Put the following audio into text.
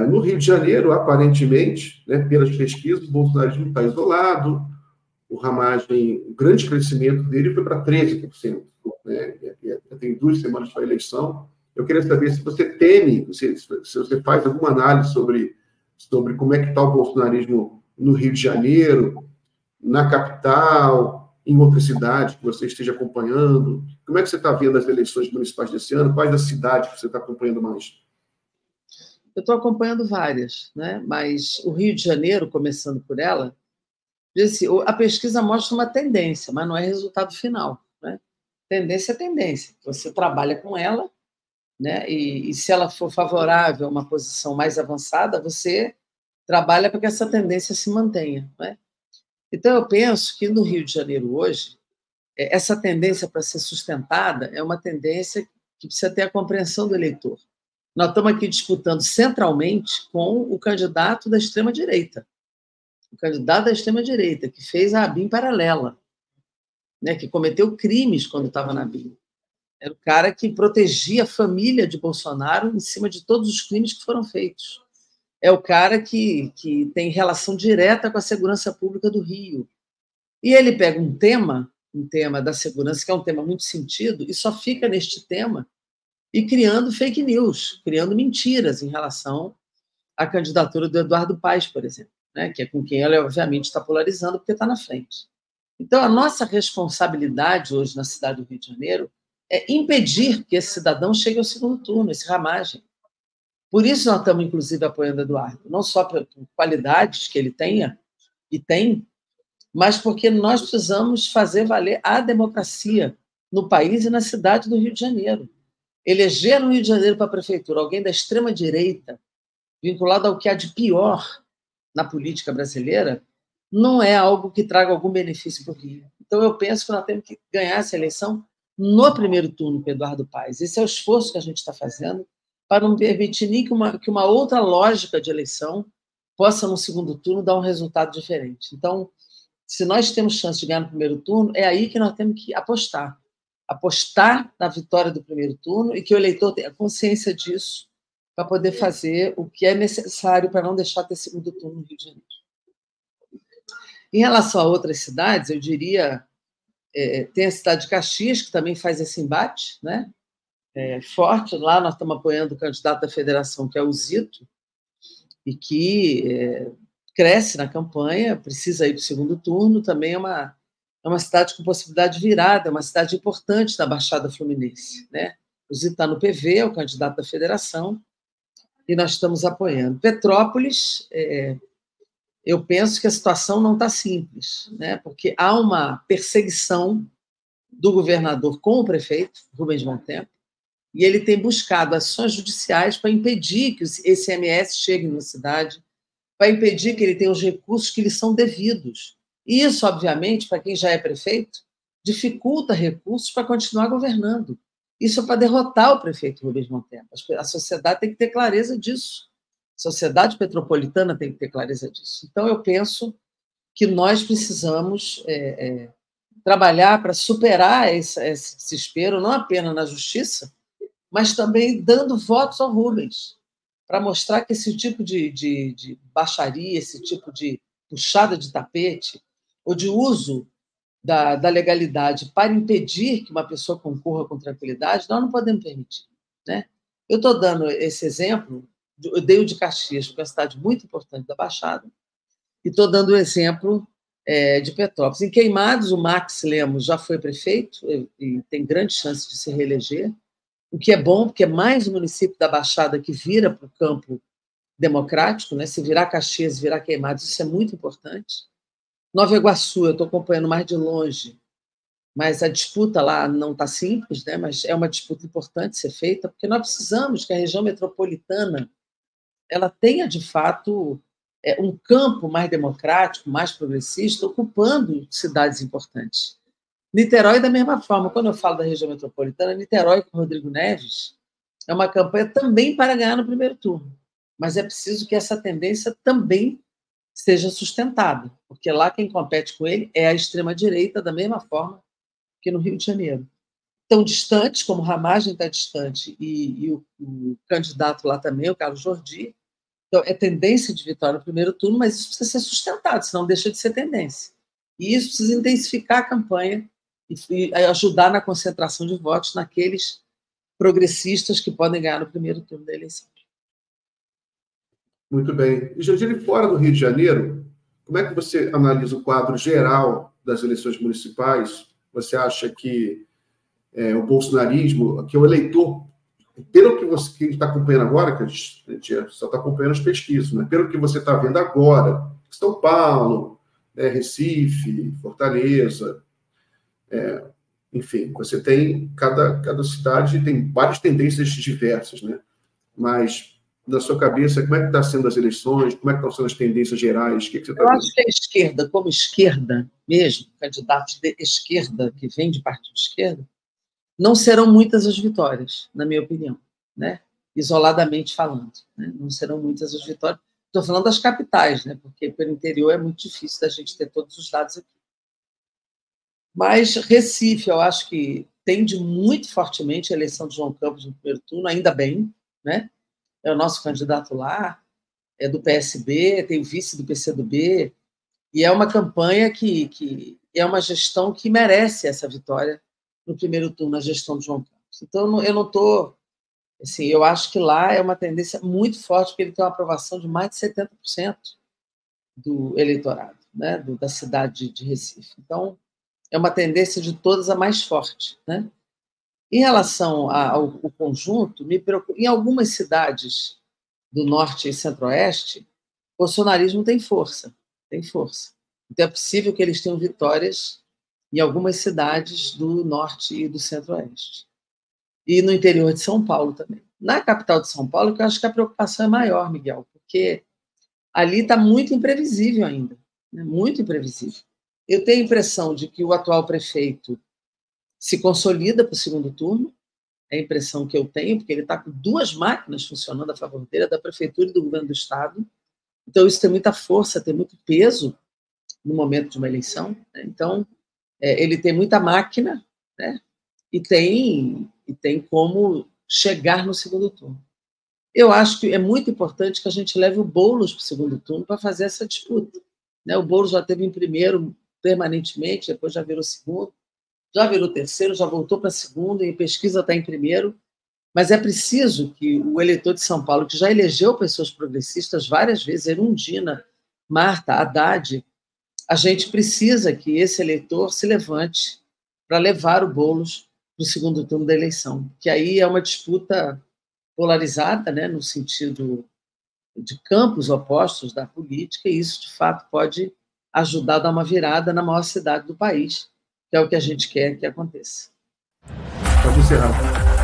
No Rio de Janeiro, aparentemente, né, pelas pesquisas, o bolsonarismo está isolado, o Ramagem, o grande crescimento dele foi para 13%. Né? Tem 2 semanas para a eleição. Eu queria saber se você teme, se você faz alguma análise sobre como é que está o bolsonarismo no Rio de Janeiro, na capital, em outras cidades que você esteja acompanhando. Como é que você está vendo as eleições municipais desse ano? Quais as cidades que você está acompanhando mais? Eu estou acompanhando várias, né? Mas o Rio de Janeiro, começando por ela, assim, a pesquisa mostra uma tendência, mas não é resultado final. Né? Tendência é tendência. Você trabalha com ela, né? E se ela for favorável a uma posição mais avançada, você trabalha para que essa tendência se mantenha. Né? Então, eu penso que no Rio de Janeiro hoje, essa tendência para ser sustentada é uma tendência que precisa ter a compreensão do eleitor. Nós estamos aqui disputando centralmente com o candidato da extrema-direita. O candidato da extrema-direita, que fez a ABIN paralela, né, que cometeu crimes quando estava na ABIN. Era o cara que protegia a família de Bolsonaro em cima de todos os crimes que foram feitos. É o cara que tem relação direta com a segurança pública do Rio. E ele pega um tema da segurança, que é um tema muito sentido, e só fica neste tema e criando fake news, criando mentiras em relação à candidatura do Eduardo Paes, por exemplo, né, que é com quem ele, obviamente, está polarizando, porque está na frente. Então, a nossa responsabilidade hoje na cidade do Rio de Janeiro é impedir que esse cidadão chegue ao segundo turno, esse Ramagem. Por isso nós estamos, inclusive, apoiando o Eduardo, não só por qualidades que ele tenha, e tem, mas porque nós precisamos fazer valer a democracia no país e na cidade do Rio de Janeiro. Eleger no Rio de Janeiro para a prefeitura alguém da extrema-direita, vinculado ao que há de pior na política brasileira, não é algo que traga algum benefício para o Rio. Então, eu penso que nós temos que ganhar essa eleição no primeiro turno com Eduardo Paes. Esse é o esforço que a gente está fazendo para não permitir nem que uma outra lógica de eleição possa, no segundo turno, dar um resultado diferente. Então, se nós temos chance de ganhar no primeiro turno, é aí que nós temos que apostar. Apostar na vitória do primeiro turno e que o eleitor tenha consciência disso para poder fazer o que é necessário para não deixar ter segundo turno no Rio de Janeiro. Em relação a outras cidades, eu diria, tem a cidade de Caxias, que também faz esse embate, né? Forte. Lá nós estamos apoiando o candidato da federação, que é o Zito, e que cresce na campanha, precisa ir para o segundo turno, também é uma cidade com possibilidade de virada, é uma cidade importante da Baixada Fluminense. Né? O Zito está no PV, é o candidato da federação, e nós estamos apoiando. Petrópolis, eu penso que a situação não está simples, né? Porque há uma perseguição do governador com o prefeito, Rubens Bom Tempo, e ele tem buscado ações judiciais para impedir que esse ICMS chegue na cidade, para impedir que ele tenha os recursos que lhe são devidos. E isso, obviamente, para quem já é prefeito, dificulta recursos para continuar governando. Isso é para derrotar o prefeito Rubens Bom Tempo. A sociedade tem que ter clareza disso. A sociedade petropolitana tem que ter clareza disso. Então, eu penso que nós precisamos trabalhar para superar esse desespero, não apenas na justiça, mas também dando votos ao Rubens, para mostrar que esse tipo de baixaria, esse tipo de puxada de tapete, ou de uso da legalidade para impedir que uma pessoa concorra com tranquilidade, nós não podemos permitir. Né? Eu estou dando esse exemplo, eu dei o de Caxias, porque é uma cidade muito importante da Baixada, e estou dando o exemplo de Petrópolis. Em Queimados, o Max Lemos já foi prefeito e tem grande chance de se reeleger, o que é bom, porque é mais um município da Baixada que vira para o campo democrático, né? Se virar Caxias, virar Queimados, isso é muito importante. Nova Iguaçu, eu estou acompanhando mais de longe, mas a disputa lá não está simples, né? Mas é uma disputa importante ser feita, porque nós precisamos que a região metropolitana ela tenha, de fato, um campo mais democrático, mais progressista, ocupando cidades importantes. Niterói, da mesma forma, quando eu falo da região metropolitana, Niterói com Rodrigo Neves é uma campanha também para ganhar no primeiro turno, mas é preciso que essa tendência também seja sustentada, porque lá quem compete com ele é a extrema-direita, da mesma forma que no Rio de Janeiro. Tão distantes, como Ramagem está distante, e o candidato lá também, o Carlos Jordi, Então, é tendência de vitória no primeiro turno, mas isso precisa ser sustentado, senão deixa de ser tendência. E isso precisa intensificar a campanha e ajudar na concentração de votos naqueles progressistas que podem ganhar no primeiro turno da eleição. Muito bem. E, Jandira, fora do Rio de Janeiro, como é que você analisa o quadro geral das eleições municipais? Você acha que o bolsonarismo, que o eleitor, pelo que você está acompanhando agora, que a gente só está acompanhando as pesquisas, né? Pelo que você está vendo agora, São Paulo, Recife, Fortaleza, enfim, você tem, cada cidade tem várias tendências diversas, né? Mas, na sua cabeça, como é que está sendo as eleições? Como é que estão sendo as tendências gerais? O que você está vendo? Eu acho que a esquerda, como esquerda mesmo, candidatos de esquerda, que vêm de partido de esquerda, não serão muitas as vitórias, na minha opinião, né? Isoladamente falando, né? Não serão muitas as vitórias. Estou falando das capitais, né? Porque pelo interior é muito difícil da gente ter todos os dados aqui. Mas Recife, eu acho que tende muito fortemente a eleição de João Campos no primeiro turno, ainda bem, né? É o nosso candidato lá, é do PSB, tem o vice do PCdoB, e é uma campanha que é uma gestão que merece essa vitória no primeiro turno, a gestão de João Campos. Então, eu não estou... Assim, eu acho que lá é uma tendência muito forte, porque ele tem uma aprovação de mais de 70% do eleitorado, né, da cidade de Recife. Então, é uma tendência de todas a mais forte, né? Em relação ao conjunto, me preocupa, em algumas cidades do norte e centro-oeste, o bolsonarismo tem força, tem força. Então, é possível que eles tenham vitórias em algumas cidades do norte e do centro-oeste. E no interior de São Paulo também. Na capital de São Paulo, que eu acho que a preocupação é maior, Miguel, porque ali está muito imprevisível ainda, né? Muito imprevisível. Eu tenho a impressão de que o atual prefeito se consolida para o segundo turno, é a impressão que eu tenho, porque ele está com duas máquinas funcionando a favor dele, da prefeitura e do governo do estado. Então, isso tem muita força, tem muito peso no momento de uma eleição, né? Então, ele tem muita máquina, né? E tem como chegar no segundo turno. Eu acho que é muito importante que a gente leve o Boulos para o segundo turno para fazer essa disputa, né? O Boulos já teve em primeiro permanentemente, depois já virou segundo, já virou terceiro, já voltou para segundo, e pesquisa está em primeiro, mas é preciso que o eleitor de São Paulo, que já elegeu pessoas progressistas várias vezes, Erundina, Marta, Haddad, a gente precisa que esse eleitor se levante para levar o Boulos para o segundo turno da eleição, que aí é uma disputa polarizada, né, no sentido de campos opostos da política, e isso, de fato, pode ajudar a dar uma virada na maior cidade do país, que é o que a gente quer que aconteça. Pode encerrar.